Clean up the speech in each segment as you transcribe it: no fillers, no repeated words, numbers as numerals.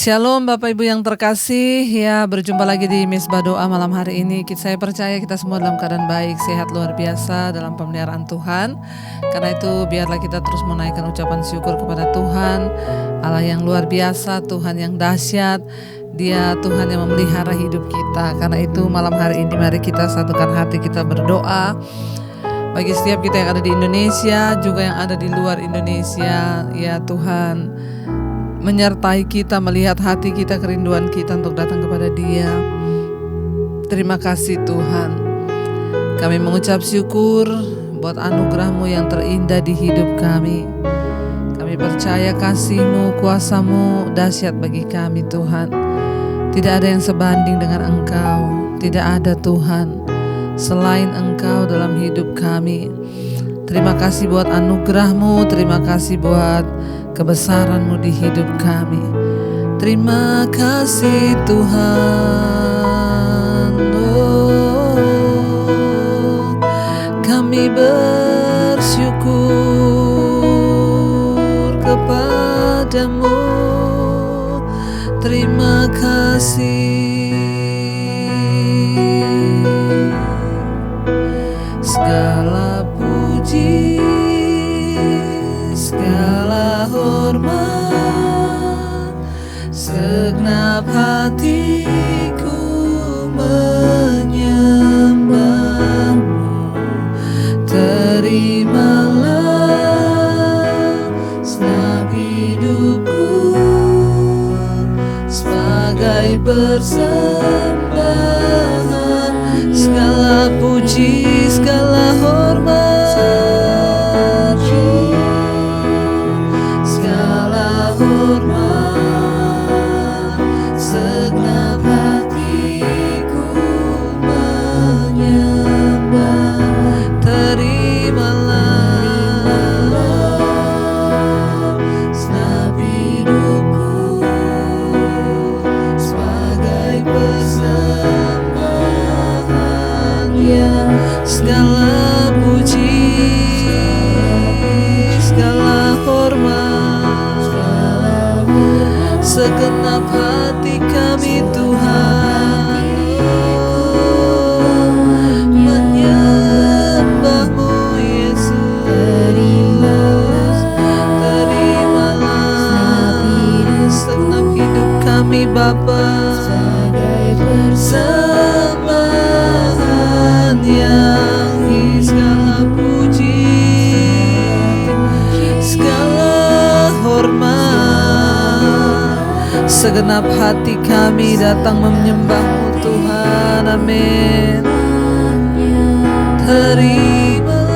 Shalom Bapak Ibu yang terkasih, ya berjumpa lagi di Misbah Doa malam hari ini. Saya percaya kita semua dalam keadaan baik, sehat luar biasa dalam pemeliharaan Tuhan. Karena itu biarlah kita terus menaikkan ucapan syukur kepada Tuhan, Allah yang luar biasa, Tuhan yang dahsyat. Dia Tuhan yang memelihara hidup kita. Karena itu malam hari ini mari kita satukan hati kita berdoa. Bagi setiap kita yang ada di Indonesia, juga yang ada di luar Indonesia, ya Tuhan, menyertai kita, melihat hati kita, kerinduan kita untuk datang kepada Dia. Terima kasih Tuhan. Kami mengucap syukur buat anugerah-Mu yang terindah di hidup kami. Kami percaya kasih-Mu, kuasa-Mu dahsyat bagi kami Tuhan. Tidak ada yang sebanding dengan Engkau. Tidak ada Tuhan selain Engkau dalam hidup kami. Terima kasih buat anugerah-Mu, terima kasih buat kebesaran-Mu di hidup kami. Terima kasih Tuhan. Oh, kami bersyukur kepadamu. Terima kasih. Segala puji, segala hormat, segenap hatiku menyembah-Mu. Terimalah segenap hidupku sebagai persembahan. Segala puji, segala hormat, segala hormat, segenap hatiku menyembah. Terimalah segenap hidupku sebagai persembahan, ya. Segala puji, segala hormat, segenap hati kami Tuhan menyembah-Mu Yesus. Terimalah segenap hidup kami Bapa, persembahan yang segala puji, segala hormat, segenap hati kami datang menyembah-Mu Tuhan. Amin. Terimalah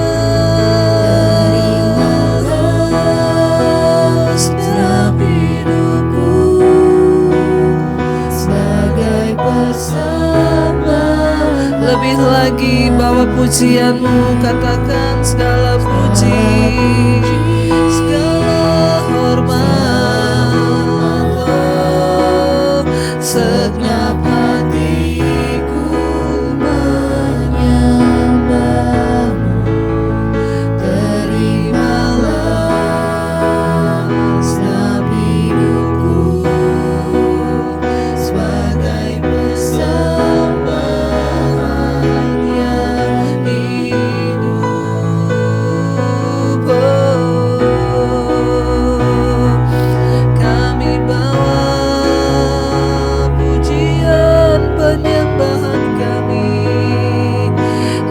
segenap hidupku sebagai persembahan. Lebih lagi bawa pujian-Mu, katakan segala puji, segala hormat, oh, segenap hatiku menyembah-Mu. Terimalah segenap hidupku sebagai persembahan yang hidup. Kami bawa pujian penyembahan kami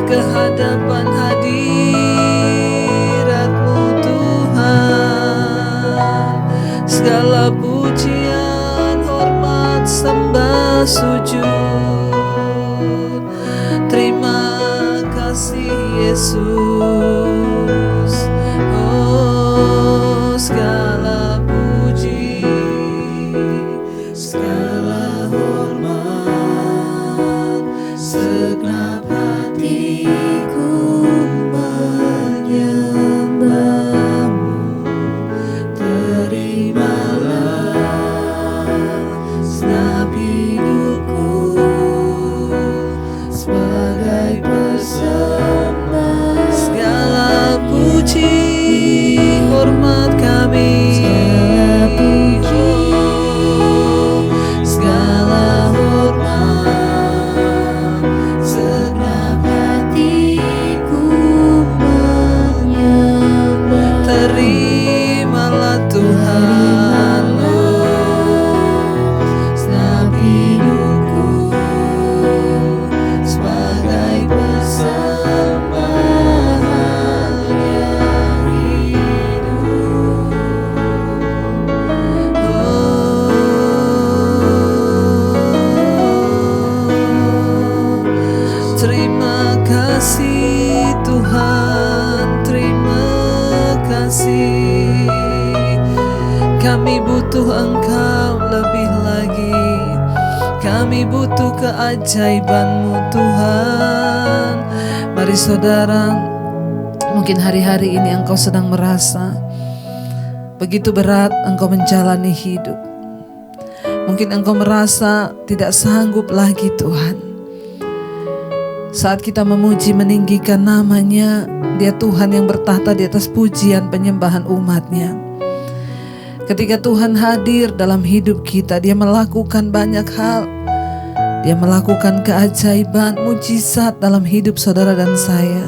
ke hadapan hadirat-Mu Tuhan. Segala pujian, hormat, sembah, sujud. Terima kasih Yesus. Oh, segala puji, segala hormat, segenap hatiku menyembah-Mu. Terimalah segenap hidupku sebagai persembahan. Segala puji, hormat kami, butuh Engkau lebih lagi. Kami butuh keajaiban-Mu Tuhan. Mari saudara, mungkin hari-hari ini engkau sedang merasa begitu berat engkau menjalani hidup. Mungkin engkau merasa tidak sanggup lagi Tuhan. Saat kita memuji meninggikan nama-Nya, Dia Tuhan yang bertahta di atas pujian penyembahan umat-Nya. Ketika Tuhan hadir dalam hidup kita, Dia melakukan banyak hal. Dia melakukan keajaiban, mujizat dalam hidup saudara dan saya.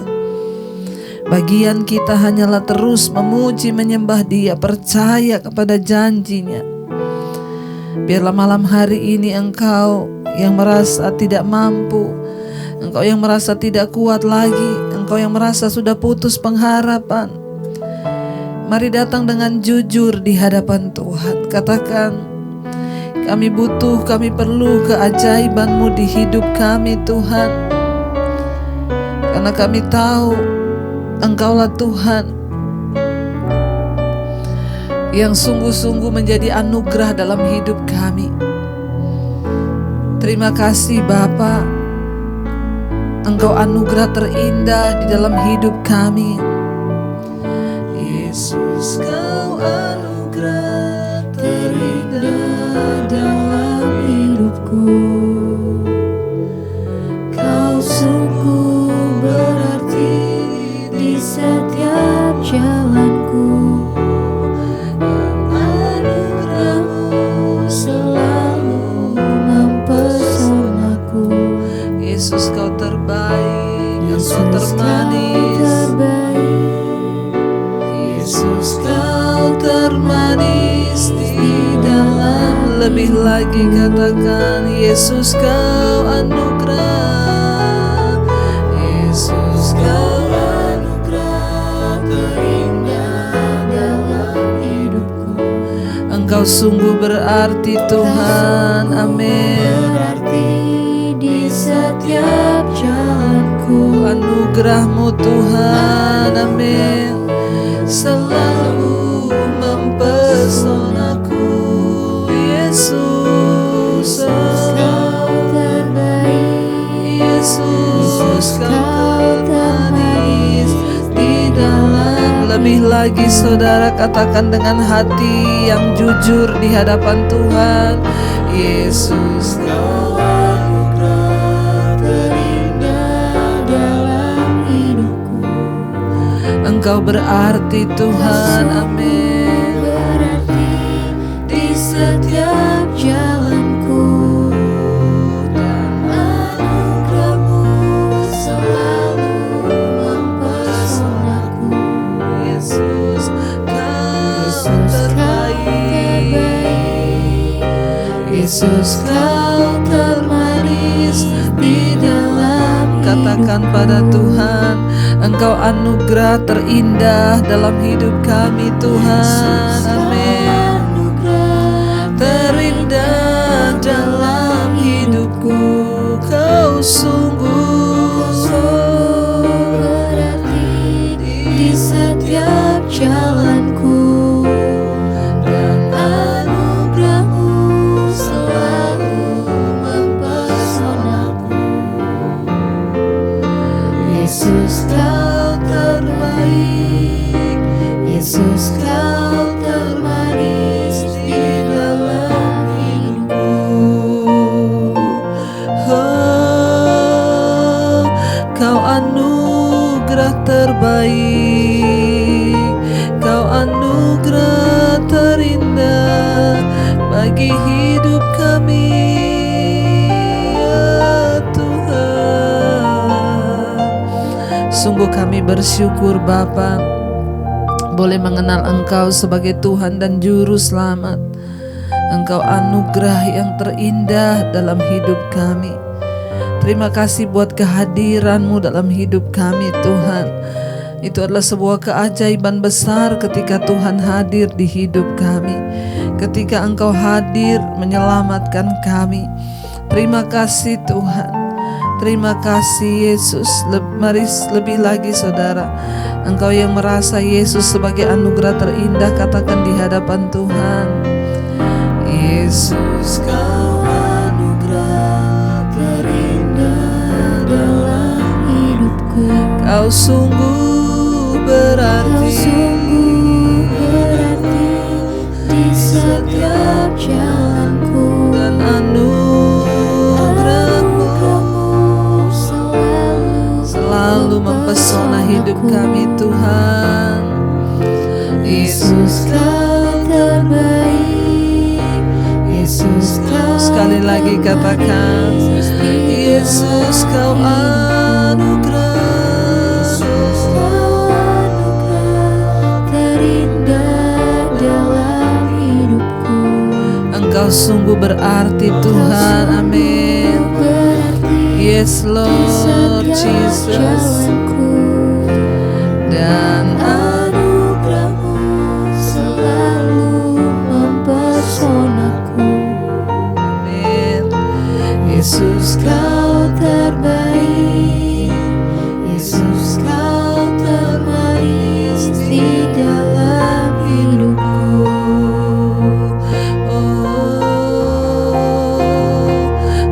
Bagian kita hanyalah terus memuji, menyembah Dia, percaya kepada janji-Nya. Biarlah malam hari ini engkau yang merasa tidak mampu, engkau yang merasa tidak kuat lagi, engkau yang merasa sudah putus pengharapan, mari datang dengan jujur di hadapan Tuhan. Katakan, kami butuh, kami perlu keajaiban-Mu di hidup kami Tuhan. Karena kami tahu Engkaulah Tuhan yang sungguh-sungguh menjadi anugerah dalam hidup kami. Terima kasih Bapa, Engkau anugerah terindah di dalam hidup kami. Yesus, Kau anugerah terindah dalam hidupku. Kau sungguh berarti di setiap jalanku. Anugerah-Mu selalu mempesonaku. Yesus, Kau terbaik, Yesus, Engkau termanis. Yesus, Kau termanis di dalam. Lebih lagi katakan, Yesus, Kau anugerah. Yesus, Kau anugerah terindah dalam hidupku. Engkau sungguh berarti Tuhan. Amin. Berarti di setiap jalanku. Anugerah-Mu Tuhan, amin, selalu mempesonaku. Yesus, Kau terbaik. Yesus, Kau termanis di dalam. Lebih lagi saudara, katakan dengan hati yang jujur di hadapan Tuhan. Yesus, Kau anugerah terindah dalam hidupku. Engkau berarti Tuhan, amin, Berarti di setiap jalanku. Dan anugerah-Mu selalu mempesonaku. Yesus, Kau Yesus, Kau terbaik. Yesus, Kau termanis di dalam. Katakan pada Tuhan, Engkau anugerah terindah dalam hidup kami Tuhan, amin. Terindah dalam hidupku, Kau sungguh berarti di setiap jalanku. Dan anugerah-Mu selalu mempesonaku. Yesus, Kau terbaik. Yesus, Kau termanis di dalam hidupku. Oh, Kau anugerah terbaik, Kau anugerah terindah bagi hidup kami, ya Tuhan. Sungguh kami bersyukur Bapa, boleh mengenal Engkau sebagai Tuhan dan Juru Selamat. Engkau anugerah yang terindah dalam hidup kami. Terima kasih buat kehadiran-Mu dalam hidup kami Tuhan. Itu adalah sebuah keajaiban besar ketika Tuhan hadir di hidup kami, ketika Engkau hadir menyelamatkan kami. Terima kasih Tuhan. Terima kasih Yesus. Mari lebih lagi saudara, engkau yang merasa Yesus sebagai anugerah terindah, katakan di hadapan Tuhan, Yesus Kau anugerah terindah dalam hidupku. Kau sungguh berarti, di setiap jalanku, dan anugerah-Mu selalu mempesona hidup kami Tuhan. Yesus Kau terbaik, Yesus Kau Sekali lagi katakan, Yesus Kau anugerah terindah dalam hidupku. Engkau sungguh berarti Tuhan, amin. Yes Lord Jesus. Dan anugerah-Mu selalu mempesonaku. amin. Yesus Kau terbaik, Yesus Kau termanis di dalam hidupku. Oh,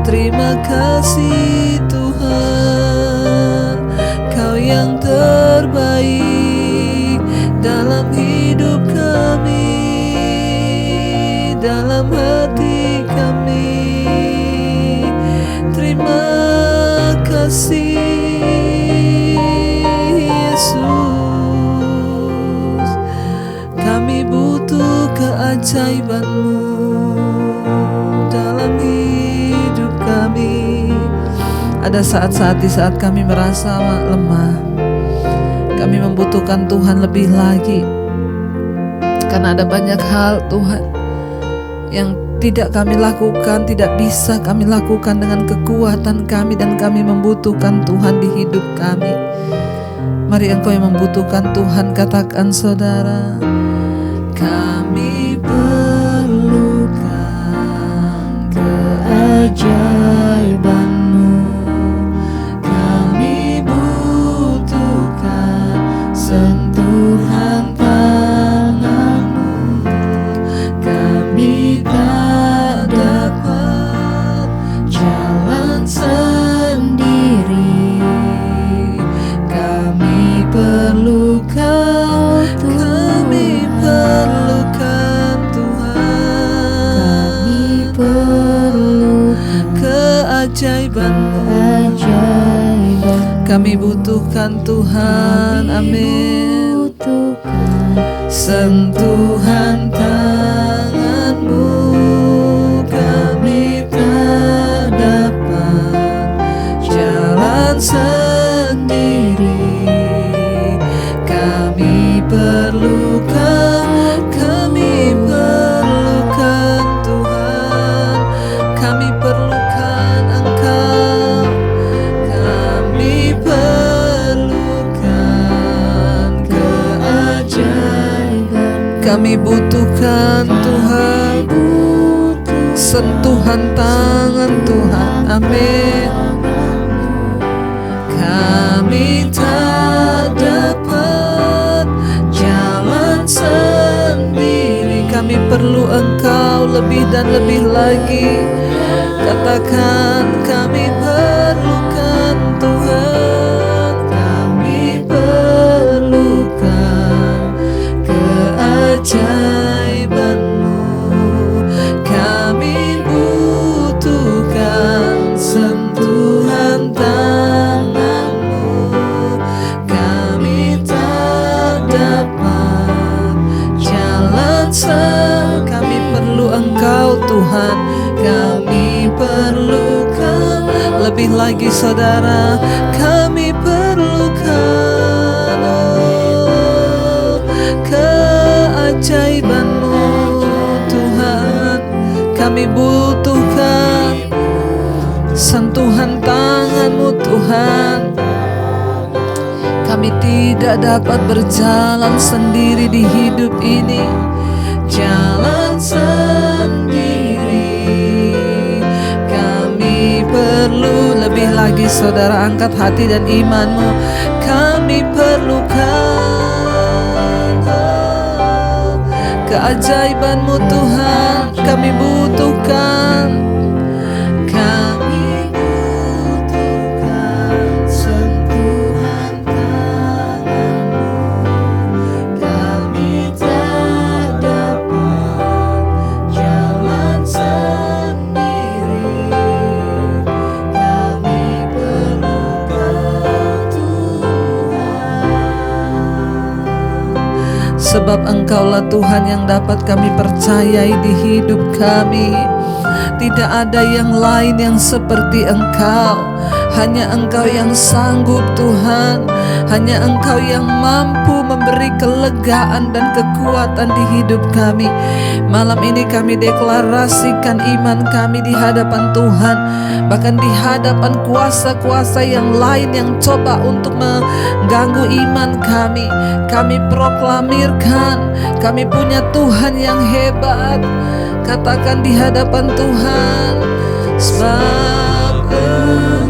terima kasih Tuhan, Kau yang terbaik dalam hidup kami, dalam hati kami. Terima kasih Yesus, kami butuh keajaiban-Mu dalam hidup kami. Ada saat-saat di saat kami merasa lemah, kami membutuhkan Tuhan lebih lagi, karena ada banyak hal Tuhan yang tidak kami lakukan, tidak bisa kami lakukan dengan kekuatan kami, dan kami membutuhkan Tuhan di hidup kami. Mari engkau yang membutuhkan Tuhan, katakan saudara, kami perlukan Keajaiban-Mu, kami butuhkan sentuhan tangan-Mu. Kami tak dapat jalan sendiri, kami perlukan Tuhan. kami perlukan Tuhan, Kami perlukan keajaiban-Mu. keajaiban. Kami butuhkan Tuhan, amin. Butuhkan Sentuhan tangan-Mu, kami tak dapat jalan sendiri. Kami perlukan Tuhan, kami perlukan Engkau. Kami perlukan keajaiban. Kami butuhkan Tuhan, sentuhan tangan Tuhan, amin. Kami tak dapat jalan sendiri, kami perlu Engkau lebih dan lebih lagi. Katakan, kami perlukan Tuhan, kami perlukan keajaiban-Mu. Kami butuhkan sentuhan tangan-Mu. Kami tak dapat jalan kami perlu Engkau Tuhan. Kami perlukan lebih lagi saudara, kami perlukan keajaiban-Mu Tuhan. Kami butuhkan sentuhan tangan-Mu Tuhan. Kami tidak dapat berjalan sendiri di hidup ini, jalan sendiri. Kami perlu lebih lagi saudara, angkat hati dan imanmu. Kami perlukan keajaiban-Mu Tuhan kami butuhkan. Kami butuhkan sentuhan tangan-Mu. Kami tak dapat jalan sendiri. Kami perlu Kau Tuhan. Sebab Engkaulah Tuhan yang dapat kami percayai di hidup kami. Tidak ada yang lain yang seperti Engkau. Hanya Engkau yang sanggup Tuhan. Hanya Engkau yang mampu memberi kelegaan dan kekuatan di hidup kami. Malam ini kami deklarasikan iman kami di hadapan Tuhan. Bahkan di hadapan kuasa-kuasa yang lain yang coba untuk mengganggu iman kami. Kami proklamirkan kami punya Tuhan yang hebat. Katakan di hadapan Tuhan, sebab Engkau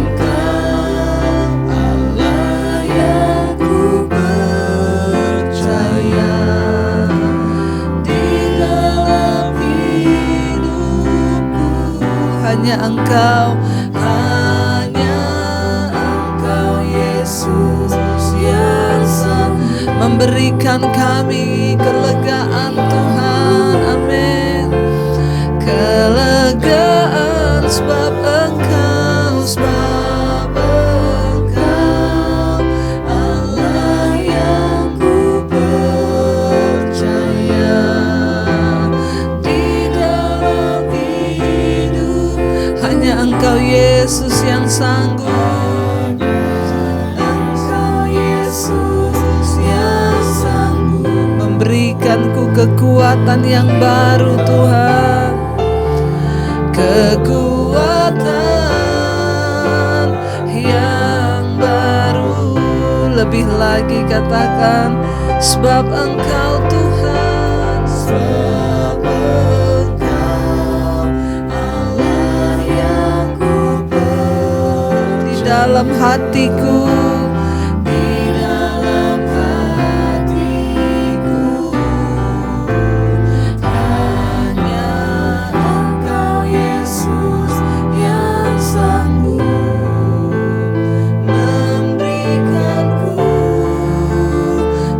Allah yang ku percaya di dalam hidupku. Hanya Engkau Yesus yang sanggup memberikan kami kelegaan Tuhan. Amin. Kelegaan sebab Engkau Allah yang ku percaya di dalam hidup. Hanya Engkau Yesus yang sanggup. Engkau Yesus yang sanggup memberikanku kekuatan yang baru Tuhan. Kekuatan yang baru. Lebih lagi katakan, sebab Engkau Tuhan. Sebab Engkau Allah yang ku percaya. Di dalam hatiku, di dalam hatiku, hanya Engkau Yesus yang sanggup memberikanku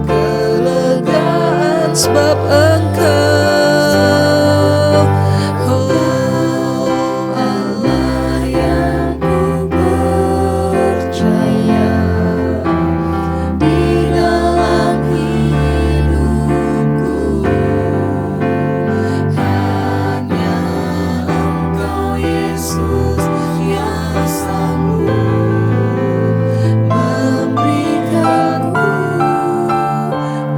kelegaan. Sebab Engkau Allah yang ku percaya di dalam hidupku. Hanya Engkau Yesus yang sanggup memberikanku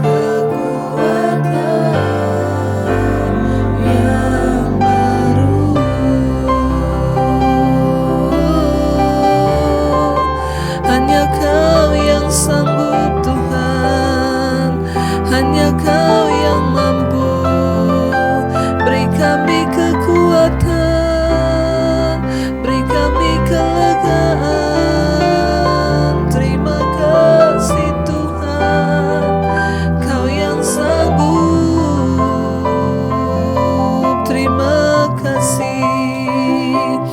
kekuatan yang baru. Hanya Kau yang sanggup Tuhan. Hanya Kau yang mampu. Beri kami kekuatan, beri kami kelegaan. Terima kasih Tuhan, Kau yang sanggup. Terima kasih.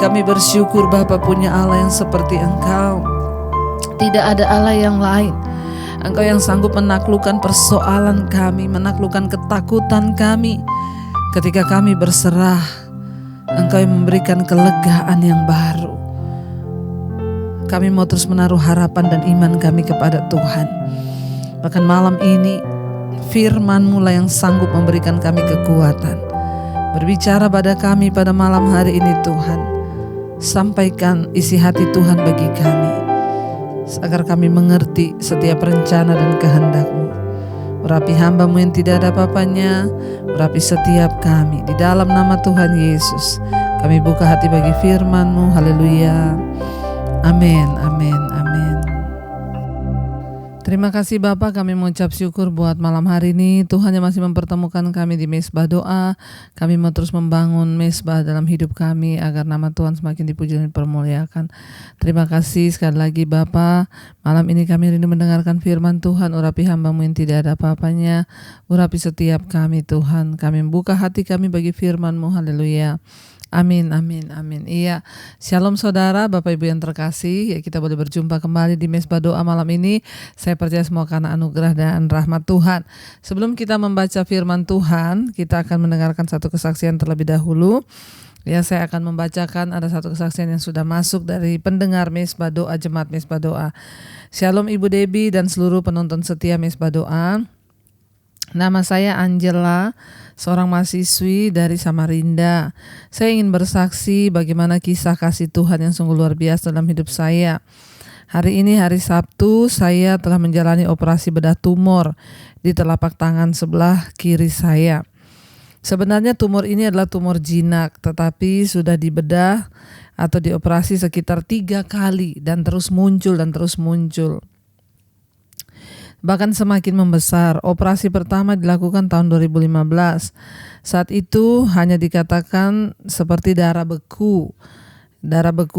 Kami bersyukur Bapa punya Allah yang seperti Engkau. Tidak ada Allah yang lain. Engkau yang sanggup menaklukkan persoalan kami, menaklukkan ketakutan kami. Ketika kami berserah, Engkau yang memberikan kelegaan yang baru. Kami mau terus menaruh harapan dan iman kami kepada Tuhan. Bahkan malam ini firman-Mu lah yang sanggup memberikan kami kekuatan. Berbicara pada kami pada malam hari ini Tuhan. Sampaikan isi hati Tuhan bagi kami, agar kami mengerti setiap rencana dan kehendak-Mu. Urapi hamba-Mu yang tidak ada apa-apanya, urapi setiap kami. Di dalam nama Tuhan Yesus, kami buka hati bagi firman-Mu. Haleluya. Amin, amin, amin. Terima kasih Bapak, kami mengucap syukur buat malam hari ini. Tuhan yang masih mempertemukan kami di Mesbah Doa. Kami mau terus membangun mesbah dalam hidup kami agar nama Tuhan semakin dipuji dan dipermuliakan. Terima kasih sekali lagi Bapak. Malam ini kami rindu mendengarkan firman Tuhan. Urapi hamba-Mu yang tidak ada apa-apanya. Urapi setiap kami Tuhan. Kami membuka hati kami bagi firman-Mu. Haleluya. Amin, amin, amin. Iya, shalom saudara, Bapak Ibu yang terkasih. Ya, kita boleh berjumpa kembali di Mesbah Doa malam ini. Saya percaya semua karena anugerah dan rahmat Tuhan. Sebelum kita membaca firman Tuhan, kita akan mendengarkan satu kesaksian terlebih dahulu. Ya, saya akan membacakan ada satu kesaksian yang sudah masuk dari pendengar Mesbah Doa, Jemaat Mesbah Doa. Shalom Ibu Debbie dan seluruh penonton setia Mesbah Doa. Nama saya Angela, seorang mahasiswi dari Samarinda. Saya ingin bersaksi bagaimana kisah kasih Tuhan yang sungguh luar biasa dalam hidup saya. Hari ini hari Sabtu, saya telah menjalani operasi bedah tumor di telapak tangan sebelah kiri saya. Sebenarnya tumor ini adalah tumor jinak, tetapi sudah dibedah atau dioperasi sekitar 3 kali dan terus muncul. Bahkan semakin membesar. Operasi pertama dilakukan tahun 2015. Saat itu hanya dikatakan seperti darah beku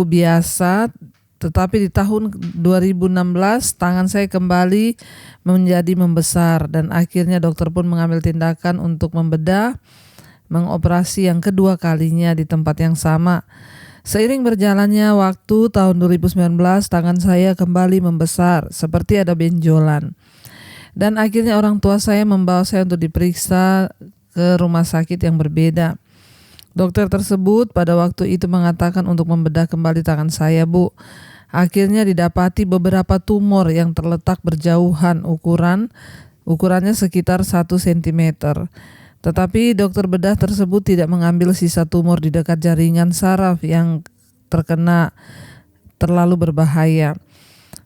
biasa. Tetapi di tahun 2016 tangan saya kembali menjadi membesar dan akhirnya dokter pun mengambil tindakan untuk membedah, mengoperasi yang kedua kalinya di tempat yang sama. Seiring berjalannya waktu tahun 2019 tangan saya kembali membesar seperti ada benjolan. Dan akhirnya orang tua saya membawa saya untuk diperiksa ke rumah sakit yang berbeda. Dokter tersebut pada waktu itu mengatakan untuk membedah kembali tangan saya, Bu. Akhirnya didapati beberapa tumor yang terletak berjauhan ukurannya sekitar 1 cm. Tetapi dokter bedah tersebut tidak mengambil sisa tumor di dekat jaringan saraf yang terkena terlalu berbahaya.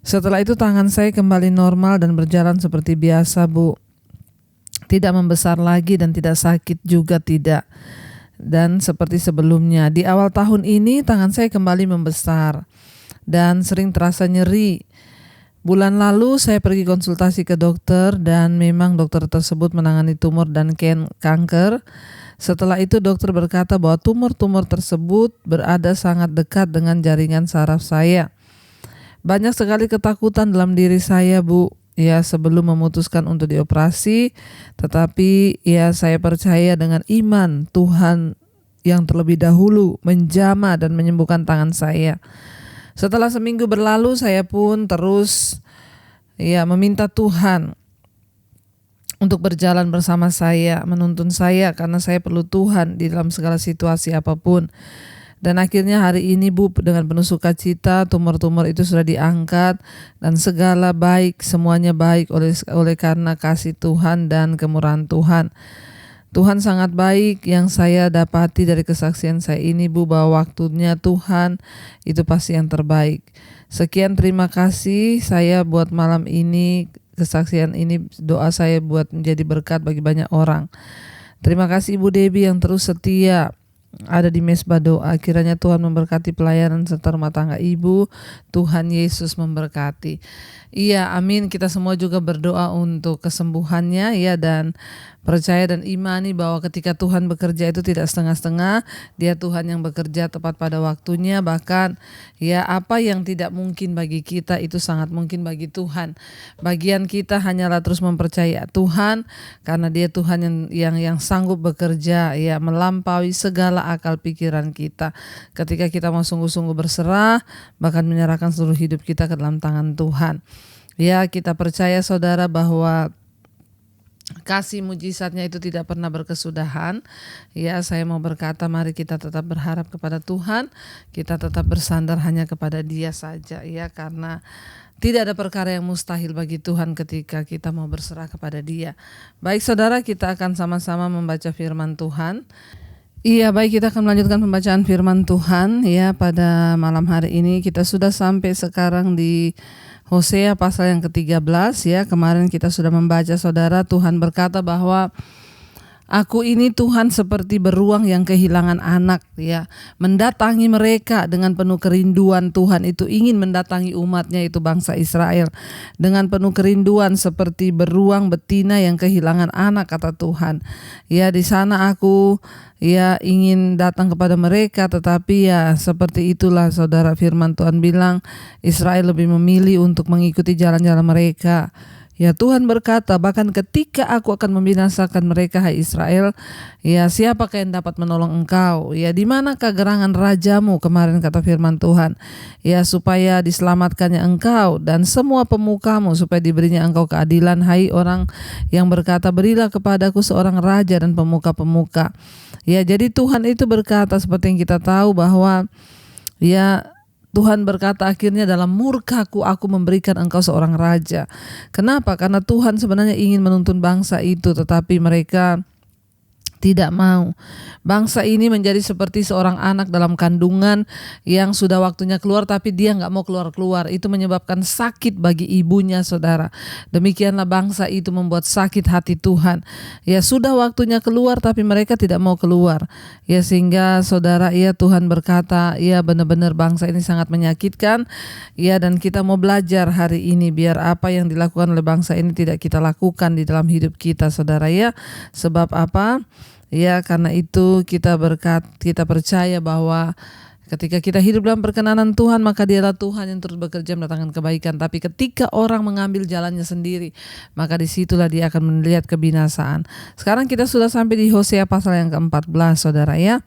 Setelah itu tangan saya kembali normal dan berjalan seperti biasa, Bu. Tidak membesar lagi dan tidak sakit juga tidak. Dan seperti sebelumnya, di awal tahun ini tangan saya kembali membesar dan sering terasa nyeri. Bulan lalu saya pergi konsultasi ke dokter dan memang dokter tersebut menangani tumor dan kanker. Setelah itu dokter berkata bahwa tumor-tumor tersebut berada sangat dekat dengan jaringan saraf saya. Banyak sekali ketakutan dalam diri saya, Bu. Ya, sebelum memutuskan untuk dioperasi, tetapi ya saya percaya dengan iman Tuhan yang terlebih dahulu menjamah dan menyembuhkan tangan saya. Setelah seminggu berlalu, saya pun terus meminta Tuhan untuk berjalan bersama saya, menuntun saya karena saya perlu Tuhan di dalam segala situasi apapun. Dan akhirnya hari ini, Bu, dengan penuh sukacita tumor-tumor itu sudah diangkat dan segala baik, semuanya baik oleh karena kasih Tuhan dan kemurahan Tuhan. Tuhan sangat baik yang saya dapati dari kesaksian saya ini, Bu, bahwa waktunya Tuhan itu pasti yang terbaik. Sekian, terima kasih saya buat malam ini, kesaksian ini, doa saya buat menjadi berkat bagi banyak orang. Terima kasih Ibu Debbie yang terus setia ada di Mesbah Doa. Kiranya Tuhan memberkati pelayanan serta rumah tangga Ibu. Tuhan Yesus memberkati. Iya, amin. Kita semua juga berdoa untuk kesembuhannya ya, dan percaya dan imani bahwa ketika Tuhan bekerja itu tidak setengah-setengah. Dia Tuhan yang bekerja tepat pada waktunya. Bahkan ya, apa yang tidak mungkin bagi kita itu sangat mungkin bagi Tuhan. Bagian kita hanyalah terus mempercayai Tuhan, karena Dia Tuhan yang sanggup bekerja ya, melampaui segala akal pikiran kita. Ketika kita mau sungguh-sungguh berserah, bahkan menyerahkan seluruh hidup kita ke dalam tangan Tuhan. Ya, kita percaya saudara bahwa kasih mujizatnya itu tidak pernah berkesudahan. Ya, saya mau berkata, mari kita tetap berharap kepada Tuhan. Kita tetap bersandar hanya kepada Dia saja ya, karena tidak ada perkara yang mustahil bagi Tuhan ketika kita mau berserah kepada Dia. Baik saudara, kita akan sama-sama membaca firman Tuhan. Iya, baik, kita akan melanjutkan pembacaan firman Tuhan ya pada malam hari ini. Kita sudah sampai sekarang di Hosea pasal yang ke-13 ya. Kemarin kita sudah membaca saudara, Tuhan berkata bahwa Aku ini Tuhan seperti beruang yang kehilangan anak, ya, mendatangi mereka dengan penuh kerinduan. Tuhan itu ingin mendatangi umatnya, itu bangsa Israel, dengan penuh kerinduan seperti beruang betina yang kehilangan anak, kata Tuhan. Ya, di sana aku ingin datang kepada mereka, tetapi ya seperti itulah saudara, firman Tuhan bilang Israel lebih memilih untuk mengikuti jalan-jalan mereka. Ya, Tuhan berkata, bahkan ketika aku akan membinasakan mereka, hai Israel, ya siapakah yang dapat menolong engkau? Ya, di manakah gerangan rajamu? Kemarin kata firman Tuhan, ya supaya diselamatkannya engkau dan semua pemukamu, supaya diberinya engkau keadilan, hai orang yang berkata, berilah kepadaku seorang raja dan pemuka-pemuka. Ya, jadi Tuhan itu berkata, seperti yang kita tahu bahwa ya Tuhan berkata akhirnya, dalam murkaku aku memberikan engkau seorang raja. Kenapa? Karena Tuhan sebenarnya ingin menuntun bangsa itu, tetapi mereka tidak mau. Bangsa ini menjadi seperti seorang anak dalam kandungan yang sudah waktunya keluar, tapi dia nggak mau keluar-keluar. Itu menyebabkan sakit bagi ibunya, saudara. Demikianlah bangsa itu membuat sakit hati Tuhan. Ya, sudah waktunya keluar, tapi mereka tidak mau keluar. Ya, sehingga saudara, ya Tuhan berkata, ya benar-benar bangsa ini sangat menyakitkan. Ya, dan kita mau belajar hari ini biar apa yang dilakukan oleh bangsa ini tidak kita lakukan di dalam hidup kita, saudara, ya. Sebab apa? Ya, karena itu kita percaya bahwa ketika kita hidup dalam perkenanan Tuhan, maka Dialah Tuhan yang terus bekerja mendatangkan kebaikan. Tapi ketika orang mengambil jalannya sendiri, maka disitulah dia akan melihat kebinasaan. Sekarang kita sudah sampai di Hosea pasal yang ke-14, saudara, ya.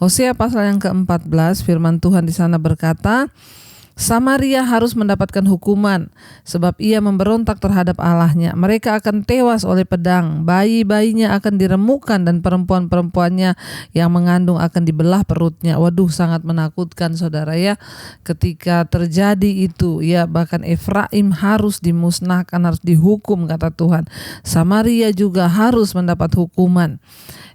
Hosea pasal yang ke-14, firman Tuhan di sana berkata, Samaria harus mendapatkan hukuman sebab ia memberontak terhadap Allahnya. Mereka akan tewas oleh pedang, bayi-bayinya akan diremukkan dan perempuan-perempuannya yang mengandung akan dibelah perutnya. Waduh, sangat menakutkan, saudara, ya. Ketika terjadi itu, ya, bahkan Efraim harus dimusnahkan, harus dihukum, kata Tuhan. Samaria juga harus mendapat hukuman.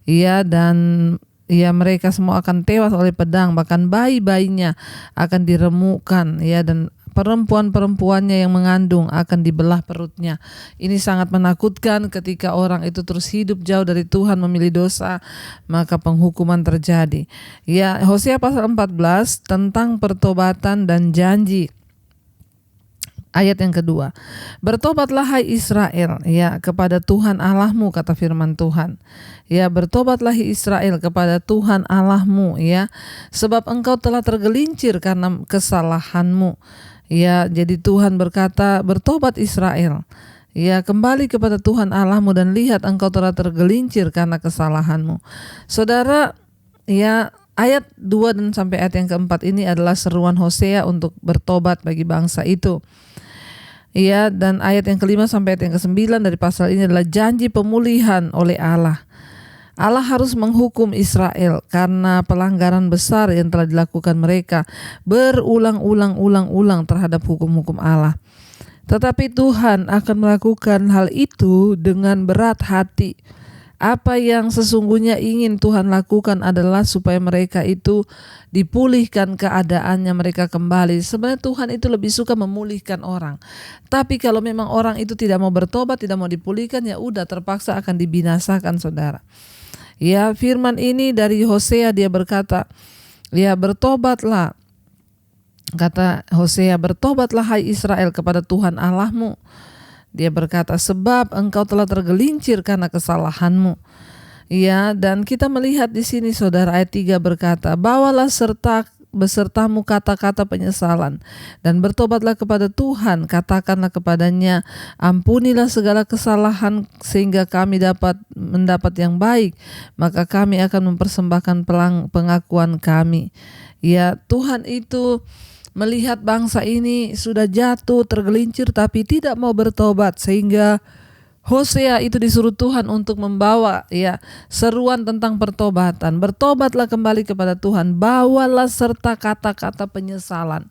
Ya, dan ya mereka semua akan tewas oleh pedang, bahkan bayi-bayinya akan diremukkan, ya, dan perempuan-perempuannya yang mengandung akan dibelah perutnya. Ini sangat menakutkan ketika orang itu terus hidup jauh dari Tuhan, memilih dosa, maka penghukuman terjadi. Ya, Hosea pasal 14 tentang pertobatan dan janji. Ayat yang kedua, bertobatlah hai Israel, ya, kepada Tuhan Allahmu, kata firman Tuhan. Ya, bertobatlah hai Israel kepada Tuhan Allahmu, ya, sebab engkau telah tergelincir karena kesalahanmu. Ya, jadi Tuhan berkata, bertobat Israel, ya, kembali kepada Tuhan Allahmu dan lihat engkau telah tergelincir karena kesalahanmu. Saudara, ya, ayat 2 dan sampai ayat yang keempat ini adalah seruan Hosea untuk bertobat bagi bangsa itu. Ya, dan ayat yang kelima sampai ayat yang ke-9 dari pasal ini adalah janji pemulihan oleh Allah. Allah harus menghukum Israel karena pelanggaran besar yang telah dilakukan mereka berulang-ulang terhadap hukum-hukum Allah. Tetapi Tuhan akan melakukan hal itu dengan berat hati. Apa yang sesungguhnya ingin Tuhan lakukan adalah supaya mereka itu dipulihkan keadaannya, mereka kembali. Sebenarnya Tuhan itu lebih suka memulihkan orang. Tapi kalau memang orang itu tidak mau bertobat, tidak mau dipulihkan, ya udah terpaksa akan dibinasakan, saudara. Ya, firman ini dari Hosea, dia berkata, ya, bertobatlah. Kata Hosea, bertobatlah hai Israel kepada Tuhan Allahmu. Dia berkata, sebab engkau telah tergelincir karena kesalahanmu. Ya, dan kita melihat di sini, saudara, ayat 3 berkata, bawalah besertamu kata-kata penyesalan dan bertobatlah kepada Tuhan, katakanlah kepadanya, ampunilah segala kesalahan sehingga kami dapat mendapat yang baik, maka kami akan mempersembahkan pengakuan kami. Ya, Tuhan itu melihat bangsa ini sudah jatuh, tergelincir, tapi tidak mau bertobat, sehingga Hosea itu disuruh Tuhan untuk membawa, ya, seruan tentang pertobatan. Bertobatlah kembali kepada Tuhan, bawalah serta kata-kata penyesalan.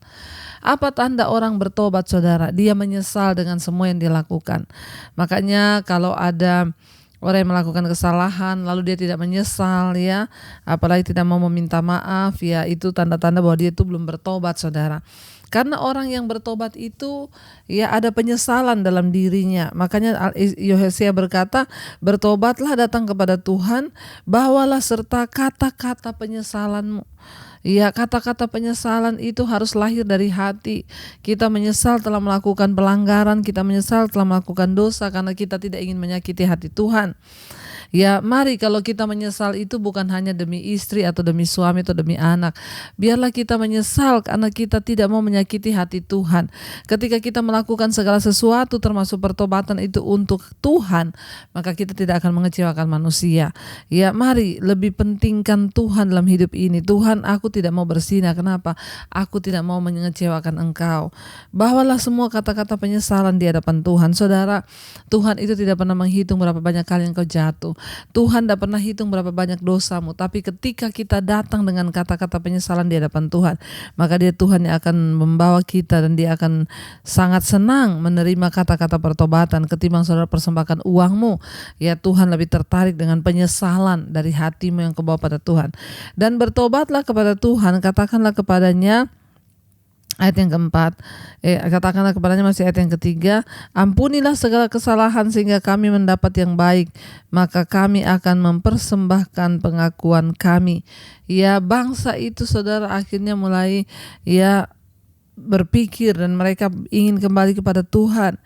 Apa tanda orang bertobat, saudara? Dia menyesal dengan semua yang dia lakukan. Makanya kalau ada orang yang melakukan kesalahan lalu dia tidak menyesal, ya, apalagi tidak mau meminta maaf, ya, itu tanda-tanda bahwa dia itu belum bertobat, saudara. Karena orang yang bertobat itu ya ada penyesalan dalam dirinya. Makanya Yosea berkata, bertobatlah, datang kepada Tuhan, bawalah serta kata-kata penyesalanmu. Ya, kata-kata penyesalan itu harus lahir dari hati. Kita menyesal telah melakukan pelanggaran, kita menyesal telah melakukan dosa karena kita tidak ingin menyakiti hati Tuhan. Ya, mari kalau kita menyesal itu bukan hanya demi istri atau demi suami atau demi anak. Biarlah kita menyesal karena kita tidak mau menyakiti hati Tuhan. Ketika kita melakukan segala sesuatu termasuk pertobatan itu untuk Tuhan, maka kita tidak akan mengecewakan manusia. Ya, mari lebih pentingkan Tuhan dalam hidup ini. Tuhan, aku tidak mau bersinah. Kenapa? Aku tidak mau mengecewakan Engkau. Bawalah semua kata-kata penyesalan di hadapan Tuhan. Saudara, Tuhan itu tidak pernah menghitung berapa banyak kali engkau jatuh. Tuhan tidak pernah hitung berapa banyak dosamu, tapi ketika kita datang dengan kata-kata penyesalan di hadapan Tuhan, maka dia Tuhan yang akan membawa kita dan dia akan sangat senang menerima kata-kata pertobatan ketimbang saudara persembahkan uangmu. Ya, Tuhan lebih tertarik dengan penyesalan dari hatimu yang kau bawa pada Tuhan. Dan bertobatlah kepada Tuhan, katakanlah kepadanya, ayat yang keempat, katakanlah kepadanya, masih ayat yang ketiga, ampunilah segala kesalahan sehingga kami mendapat yang baik, maka kami akan mempersembahkan pengakuan kami. Ya, bangsa itu saudara akhirnya mulai ya berpikir dan mereka ingin kembali kepada Tuhan.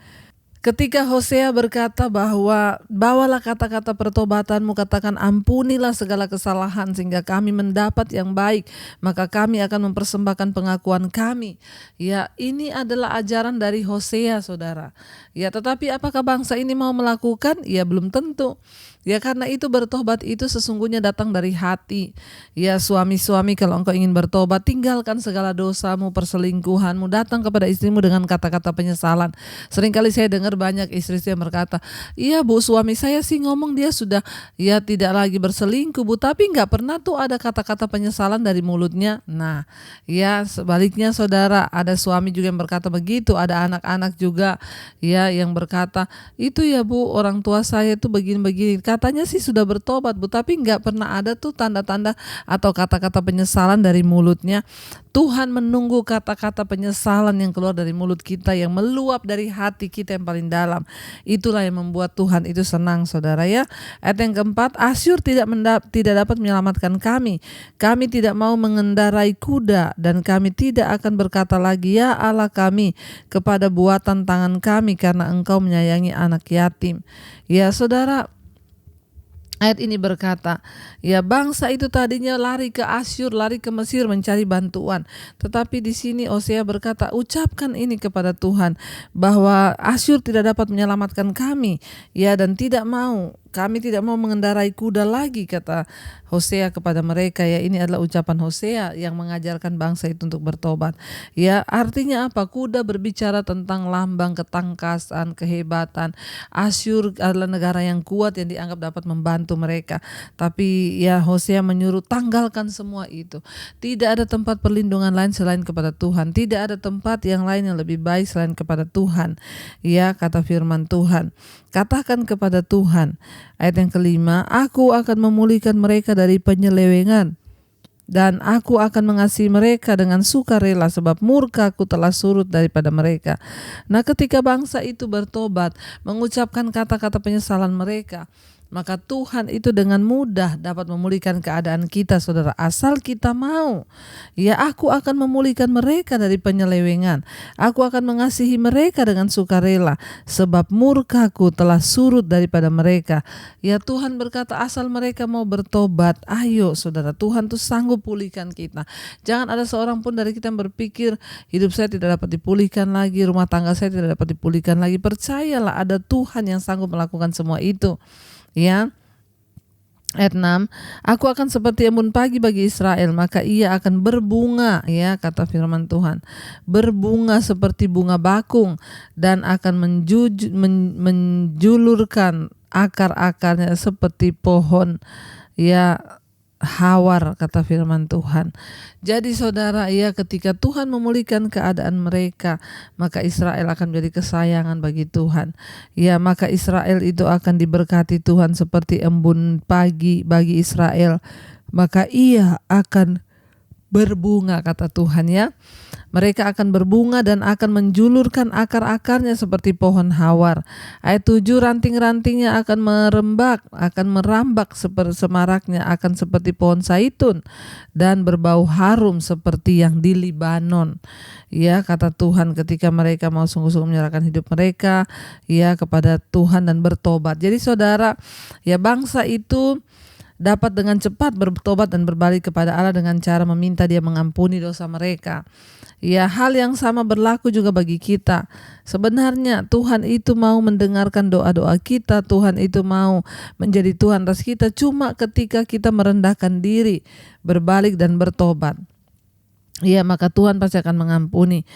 Ketika Hosea berkata bahwa bawalah kata-kata pertobatanmu, katakan ampunilah segala kesalahan sehingga kami mendapat yang baik, maka kami akan mempersembahkan pengakuan kami. Ya, ini adalah ajaran dari Hosea, saudara. Ya, tetapi apakah bangsa ini mau melakukan? Ya, belum tentu. Ya, karena itu bertobat itu sesungguhnya datang dari hati. Ya, suami-suami, kalau engkau ingin bertobat, tinggalkan segala dosamu, perselingkuhanmu, datang kepada istrimu dengan kata-kata penyesalan. Seringkali saya dengar banyak istri yang berkata, iya Bu, suami saya sih ngomong dia sudah ya tidak lagi berselingkuh Bu, tapi nggak pernah tuh ada kata-kata penyesalan dari mulutnya. Nah, ya sebaliknya saudara, ada suami juga yang berkata begitu, ada anak-anak juga ya yang berkata, itu ya Bu, orang tua saya tuh begini-begini, katanya sih sudah bertobat Bu, tapi nggak pernah ada tuh tanda-tanda atau kata-kata penyesalan dari mulutnya. Tuhan menunggu kata-kata penyesalan yang keluar dari mulut kita, yang meluap dari hati kita yang paling dalam. Itulah yang membuat Tuhan itu senang, saudara ya. Ayat yang keempat, Asyur tidak dapat menyelamatkan kami. Kami tidak mau mengendarai kuda, dan kami tidak akan berkata lagi, ya Allah kami, kepada buatan tangan kami, karena Engkau menyayangi anak yatim. Ya saudara, ayat ini berkata, ya bangsa itu tadinya lari ke Asyur, lari ke Mesir mencari bantuan. Tetapi di sini Hosea berkata, ucapkan ini kepada Tuhan, bahwa Asyur tidak dapat menyelamatkan kami. Ya, dan kami tidak mau mengendarai kuda lagi, kata Hosea kepada mereka. Ya, ini adalah ucapan Hosea yang mengajarkan bangsa itu untuk bertobat. Ya, artinya apa? Kuda berbicara tentang lambang ketangkasan, kehebatan. Asyur adalah negara yang kuat yang dianggap dapat membantu mereka. Tapi ya Hosea menyuruh tanggalkan semua itu. Tidak ada tempat perlindungan lain selain kepada Tuhan. Tidak ada tempat yang lain yang lebih baik selain kepada Tuhan. Ya, kata firman Tuhan. Katakan kepada Tuhan, ayat yang kelima, aku akan memulihkan mereka dari penyelewengan, dan aku akan mengasihi mereka dengan sukarela, sebab murkaku telah surut daripada mereka. Nah, ketika bangsa itu bertobat, mengucapkan kata-kata penyesalan mereka, maka Tuhan itu dengan mudah dapat memulihkan keadaan kita, saudara, asal kita mau. Ya, aku akan memulihkan mereka dari penyelewengan. Aku akan mengasihi mereka dengan sukarela, sebab murkaku telah surut daripada mereka. Ya, Tuhan berkata asal mereka mau bertobat, ayo saudara, Tuhan tuh sanggup pulihkan kita. Jangan ada seorang pun dari kita yang berpikir, hidup saya tidak dapat dipulihkan lagi, rumah tangga saya tidak dapat dipulihkan lagi. Percayalah, ada Tuhan yang sanggup melakukan semua itu. Ya, ayat 6, aku akan seperti embun pagi bagi Israel, maka ia akan berbunga, ya kata firman Tuhan, berbunga seperti bunga bakung, dan akan menjulurkan akar-akarnya seperti pohon ya hawar, kata firman Tuhan. Jadi saudara, ya ketika Tuhan memulihkan keadaan mereka, maka Israel akan menjadi kesayangan bagi Tuhan. Ya, maka Israel itu akan diberkati Tuhan seperti embun pagi bagi Israel, maka ia akan berbunga, kata Tuhan ya. Mereka akan berbunga dan akan menjulurkan akar-akarnya seperti pohon hawar. Ayat 7, ranting-rantingnya akan merambak seperti semaraknya, akan seperti pohon zaitun dan berbau harum seperti yang di Libanon. Ya, kata Tuhan ketika mereka mau sungguh-sungguh menyerahkan hidup mereka ya kepada Tuhan dan bertobat. Jadi saudara, ya bangsa itu dapat dengan cepat bertobat dan berbalik kepada Allah dengan cara meminta Dia mengampuni dosa mereka. Ya, hal yang sama berlaku juga bagi kita. Sebenarnya Tuhan itu mau mendengarkan doa-doa kita, Tuhan itu mau menjadi Tuhan atas kita, cuma ketika kita merendahkan diri, berbalik dan bertobat. Ya, maka Tuhan pasti akan mengampuni.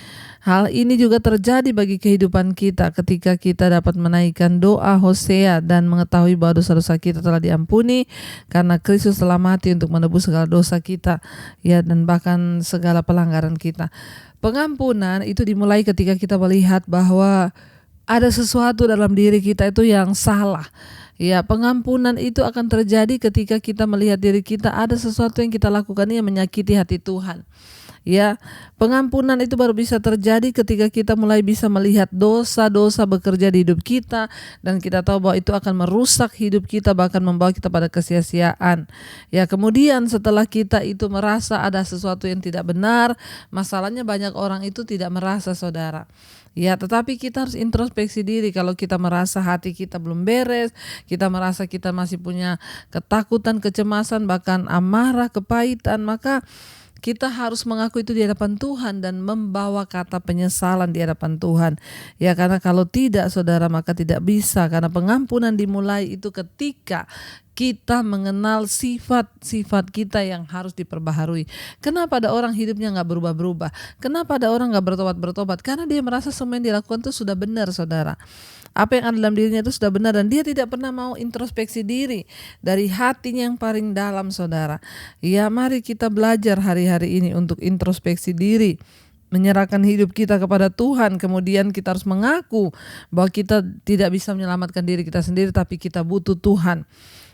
Hal ini juga terjadi bagi kehidupan kita ketika kita dapat menaikkan doa Hosea dan mengetahui bahwa dosa-dosa kita telah diampuni karena Kristus telah mati untuk menebus segala dosa kita, ya, dan bahkan segala pelanggaran kita. Pengampunan itu dimulai ketika kita melihat bahwa ada sesuatu dalam diri kita itu yang salah. Ya, pengampunan itu akan terjadi ketika kita melihat diri kita ada sesuatu yang kita lakukan yang menyakiti hati Tuhan. Ya, pengampunan itu baru bisa terjadi ketika kita mulai bisa melihat dosa-dosa bekerja di hidup kita dan kita tahu bahwa itu akan merusak hidup kita, bahkan membawa kita pada kesia-siaan. Ya, kemudian setelah kita itu merasa ada sesuatu yang tidak benar, masalahnya banyak orang itu tidak merasa, saudara. Ya, tetapi kita harus introspeksi diri. Kalau kita merasa hati kita belum beres, kita merasa kita masih punya ketakutan, kecemasan, bahkan amarah, kepahitan, maka kita harus mengaku itu di hadapan Tuhan dan membawa kata penyesalan di hadapan Tuhan. Ya, karena kalau tidak, saudara, maka tidak bisa. Karena pengampunan dimulai itu ketika kita mengenal sifat-sifat kita yang harus diperbaharui. Kenapa ada orang hidupnya gak berubah-berubah? Kenapa ada orang gak bertobat-bertobat? Karena dia merasa semua yang dilakukan itu sudah benar, saudara. Apa yang ada dalam dirinya itu sudah benar dan dia tidak pernah mau introspeksi diri dari hatinya yang paling dalam, saudara. Ya, mari kita belajar hari-hari ini untuk introspeksi diri, menyerahkan hidup kita kepada Tuhan. Kemudian kita harus mengaku bahwa kita tidak bisa menyelamatkan diri kita sendiri, tapi kita butuh Tuhan.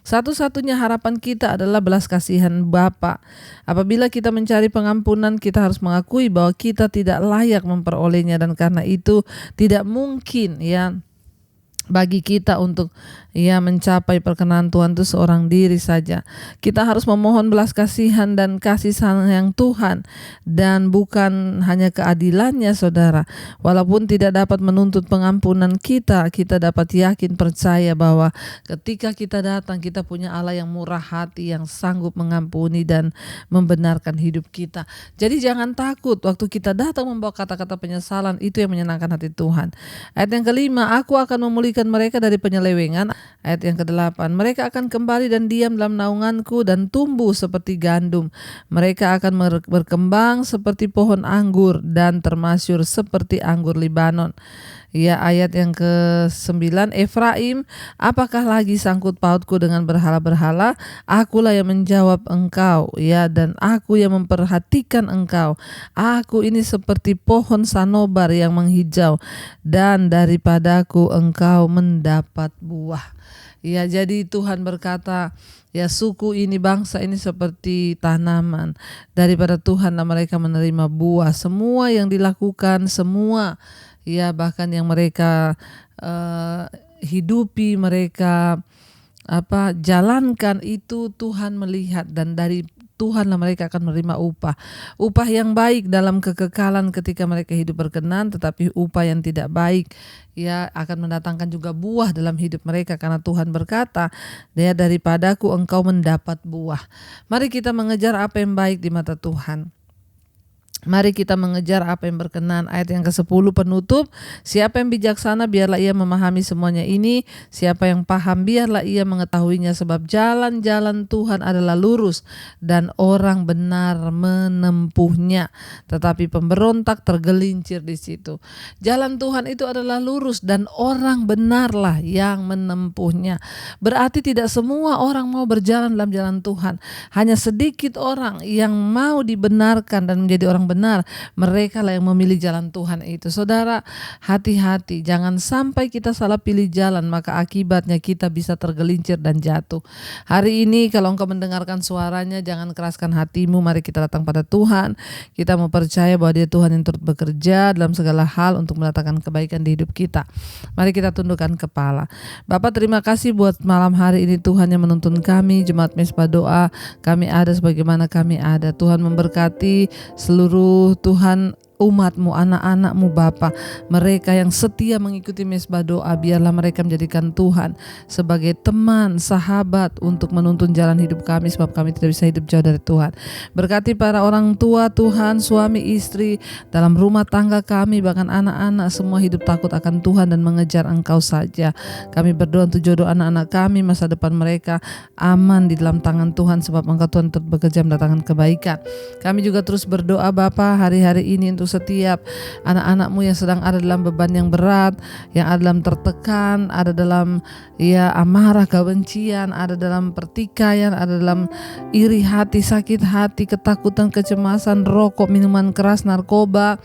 Satu-satunya harapan kita adalah belas kasihan Bapa. Apabila kita mencari pengampunan, kita harus mengakui bahwa kita tidak layak memperolehnya dan karena itu tidak mungkin ya bagi kita untuk mencapai perkenan Tuhan itu seorang diri saja. Kita harus memohon belas kasihan dan kasih sayang Tuhan dan bukan hanya keadilannya, saudara. Walaupun tidak dapat menuntut pengampunan kita dapat yakin percaya bahwa ketika kita datang, kita punya Allah yang murah hati, yang sanggup mengampuni dan membenarkan hidup kita. Jadi jangan takut waktu kita datang membawa kata-kata penyesalan, itu yang menyenangkan hati Tuhan. Ayat yang kelima, aku akan memulihkan mereka dari penyelewengan. Ayat yang ke-8, mereka akan kembali dan diam dalam naunganku dan tumbuh seperti gandum. Mereka akan berkembang seperti pohon anggur dan termasyur seperti anggur Libanon. Ya, ayat yang ke-9, Efraim, apakah lagi sangkut pautku dengan berhala-berhala? Akulah yang menjawab engkau, ya, dan aku yang memperhatikan engkau. Aku ini seperti pohon sanobar yang menghijau, dan daripadaku engkau mendapat buah. Ya, jadi Tuhan berkata, ya, suku ini, bangsa ini seperti tanaman. Daripada Tuhanlah mereka menerima buah. Semua yang dilakukan, semua ya bahkan yang mereka hidupi, mereka jalankan itu Tuhan melihat dan dari Tuhanlah mereka akan menerima upah yang baik dalam kekekalan ketika mereka hidup berkenan, tetapi upah yang tidak baik ya akan mendatangkan juga buah dalam hidup mereka karena Tuhan berkata, ya, daripadaku engkau mendapat buah. Mari kita mengejar apa yang baik di mata Tuhan. Mari kita mengejar apa yang berkenan. Ayat yang ke-10 penutup, siapa yang bijaksana biarlah ia memahami semuanya ini, siapa yang paham biarlah ia mengetahuinya, sebab jalan-jalan Tuhan adalah lurus dan orang benar menempuhnya, tetapi pemberontak tergelincir di situ. Jalan Tuhan itu adalah lurus dan orang benarlah yang menempuhnya. Berarti tidak semua orang mau berjalan dalam jalan Tuhan. Hanya sedikit orang yang mau dibenarkan dan menjadi orang benar benar, mereka lah yang memilih jalan Tuhan itu. Saudara, hati-hati, jangan sampai kita salah pilih jalan, maka akibatnya kita bisa tergelincir dan jatuh. Hari ini kalau engkau mendengarkan suaranya, jangan keraskan hatimu, mari kita datang pada Tuhan. Kita mau percaya bahwa Dia Tuhan yang turut bekerja dalam segala hal untuk mendatangkan kebaikan di hidup kita. Mari kita tundukkan kepala. Bapak, terima kasih buat malam hari ini Tuhan yang menuntun kami, Jemaat Mesbah Doa. Kami ada sebagaimana kami ada. Tuhan memberkati seluruh Tuhan umat-Mu, anak-anak-Mu Bapa, mereka yang setia mengikuti Mesbah Doa, biarlah mereka menjadikan Tuhan sebagai teman, sahabat untuk menuntun jalan hidup kami, sebab kami tidak bisa hidup jauh dari Tuhan. Berkati para orang tua Tuhan, suami istri, dalam rumah tangga kami, bahkan anak-anak, semua hidup takut akan Tuhan dan mengejar Engkau saja. Kami berdoa untuk jodoh anak-anak kami, masa depan mereka aman di dalam tangan Tuhan, sebab Engkau Tuhan turut bekerja mendatangkan kebaikan. Kami juga terus berdoa Bapa hari-hari ini untuk setiap anak-anak-Mu yang sedang ada dalam beban yang berat, yang ada dalam tertekan, ada dalam amarah, kebencian, ada dalam pertikaian, ada dalam iri hati, sakit hati, ketakutan, kecemasan, rokok, minuman keras, narkoba.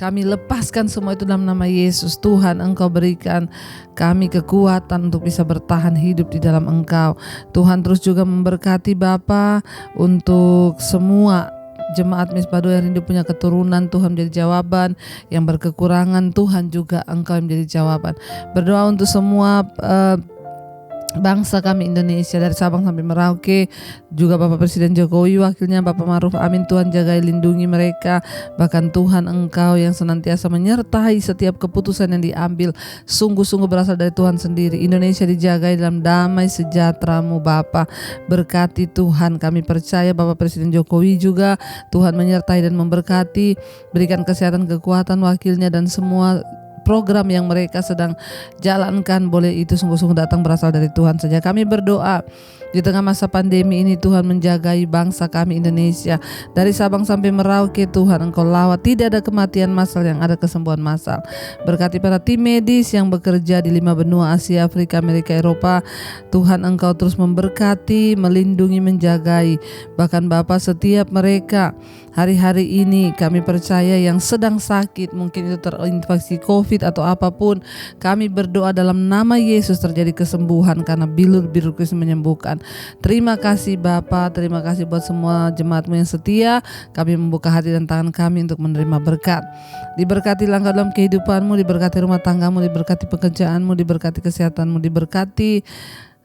Kami lepaskan semua itu dalam nama Yesus. Tuhan, Engkau berikan kami kekuatan untuk bisa bertahan hidup di dalam Engkau. Tuhan terus juga memberkati Bapa untuk semua Jemaat Mesbah Doa yang rindu punya keturunan. Tuhan menjadi jawaban, yang berkekurangan Tuhan juga Engkau yang menjadi jawaban. Berdoa untuk semua bangsa kami Indonesia, dari Sabang sampai Merauke, juga Bapak Presiden Jokowi, wakilnya Bapak Ma'ruf Amin. Tuhan jagai lindungi mereka, bahkan Tuhan Engkau yang senantiasa menyertai setiap keputusan yang diambil, sungguh-sungguh berasal dari Tuhan sendiri. Indonesia dijagai dalam damai sejahtera-Mu Bapa. Berkati Tuhan, kami percaya Bapak Presiden Jokowi juga Tuhan menyertai dan memberkati, berikan kesehatan, kekuatan wakilnya, dan semua program yang mereka sedang jalankan, boleh itu sungguh-sungguh datang berasal dari Tuhan saja. Kami berdoa di tengah masa pandemi ini Tuhan menjagai bangsa kami Indonesia, dari Sabang sampai Merauke. Tuhan Engkau lawat, tidak ada kematian massal, yang ada kesembuhan massal. Berkati para tim medis yang bekerja di 5 benua Asia, Afrika, Amerika, Eropa. Tuhan Engkau terus memberkati, melindungi, menjagai. Bahkan Bapa, setiap mereka hari-hari ini kami percaya yang sedang sakit, mungkin itu terinfeksi COVID atau apapun, kami berdoa dalam nama Yesus terjadi kesembuhan, karena bilur-bilur Kristus menyembuhkan. Terima kasih Bapa, terima kasih buat semua jemaat-Mu yang setia. Kami membuka hati dan tangan kami untuk menerima berkat. Diberkati langkah dalam kehidupan-Mu, diberkati rumah tangga-Mu, diberkati pekerjaan-Mu, diberkati kesehatan-Mu, diberkati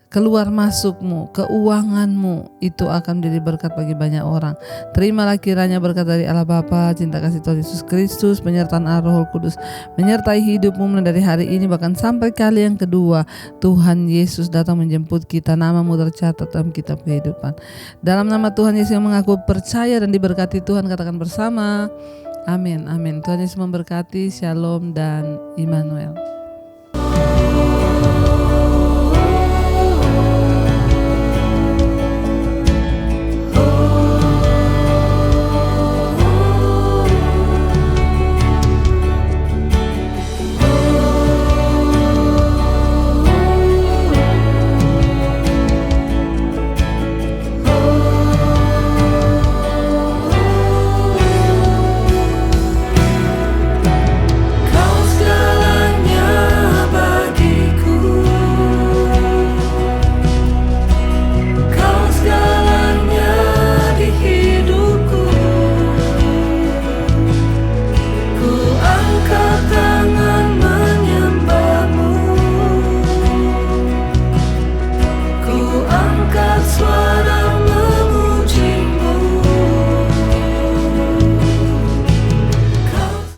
keluar masuk-Mu, keuangan-Mu, itu akan menjadi berkat bagi banyak orang. Terimalah kiranya berkat dari Allah Bapa, cinta kasih Tuhan Yesus Kristus, penyertaan Allah Roh Kudus menyertai hidup-Mu mulai dari hari ini bahkan sampai kali yang kedua Tuhan Yesus datang menjemput kita. Nama-Mu tercatat dalam kitab kehidupan. Dalam nama Tuhan Yesus yang mengaku percaya dan diberkati Tuhan, katakan bersama, amin, amin. Tuhan Yesus memberkati. Shalom dan Immanuel.